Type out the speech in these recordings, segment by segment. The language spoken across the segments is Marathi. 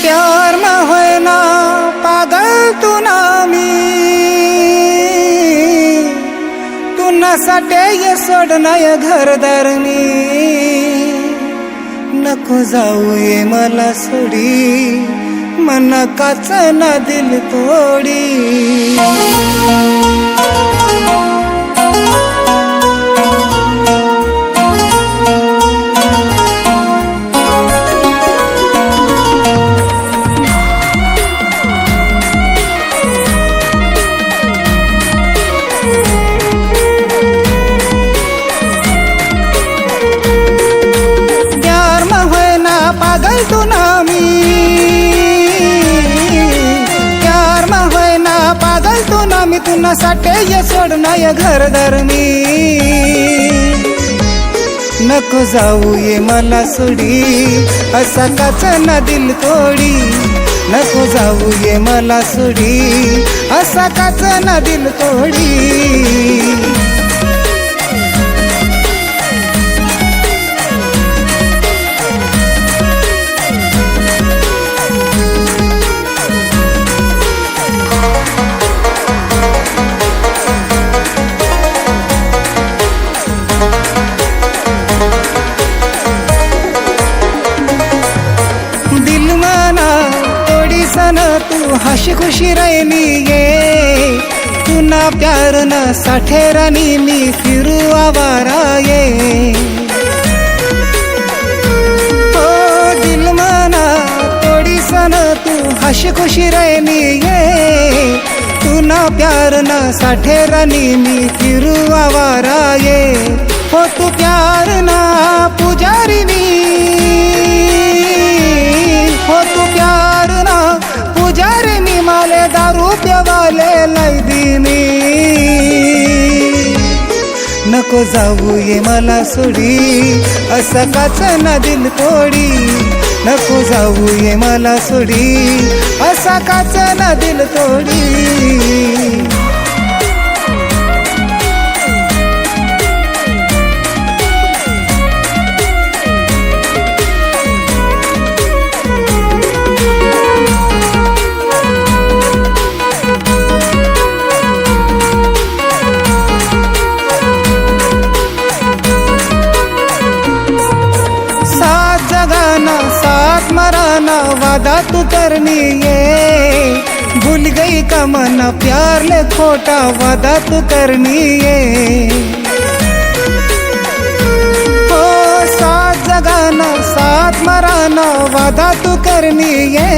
प्यार में होए ना पागल तू ना मी तू नसाटे ये सोडना ये घरदार मी नको जाऊ ये मला सोडी मना काचना दिल तोडी पागल तू ना मी प्यार में होए ना पागल तू ना मी तू नसाटे ये सोडना ये घरदार मी नको जाऊ ये मला सोडी असा काचना दिल तोडी नको जाऊ ये मला सोडी असा काचना दिल तोडी तू हसी खुशी रहनी ये तू ना प्यार ना साठे रानी मी फिरू आवारा ये ओ दिल मना थोड़ी सन तू हसी खुशी रहनी ये तू ना प्यार ना साठे रानी मी फिरू आवारा ये हो तू प्यार ना पुजारी मी हो तू प्यार ना पुजारी मी माले दारू प्यावाले लैदिनी नको जाऊ ये मला सोडी असा काचना दिल तोडी नको जाऊ ये मला सोडी असा काचना दिल तोडी साथ मराना वादा तू करनी ये भूल गई का मना प्यार ले खोटा वादा तू करनी ये ओ साथ जगाना साथ मराना वादा तू करनी ये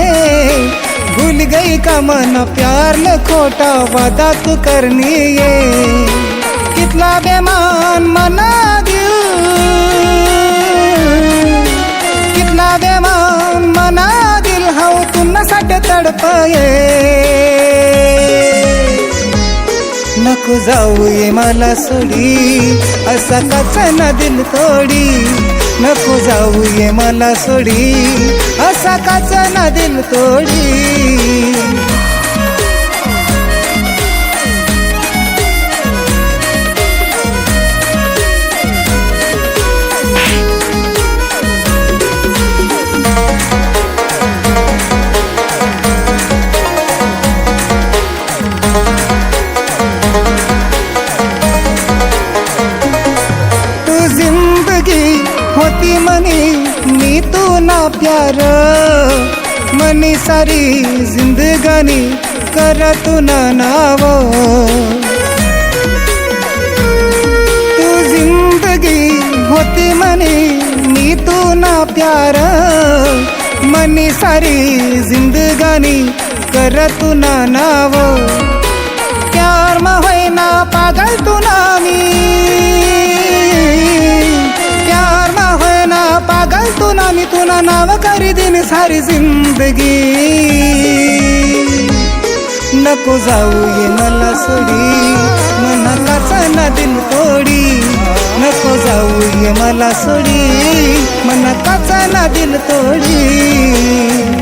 भूल गई का मना प्यार ले खोटा वादा तू करनी ये कितना बेमान मना बेमान मना दिल हाउ तू नसाटे तडपाये नको जाऊ ये मला सोडी असा काचना दिल तोडी नको जाऊ ये मला सोडी असा काचना दिल तोडी होती मनी मी तू ना प्यार मनी सारी जिंदगानी कर तू ना नावो तू जिंदगी होती मनी मी तू ना प्यार मनी सारी जिंदगानी कर तू ना नावो प्यार में होए ना पागल तू ना मी पागल तू ना मी तू ना नाव करी दिन सारी जिंदगी नको जाऊ ये मला सोडी मना काचना दिल तोडी नको जाऊ ये मला सोडी मना काचना दिल तोडी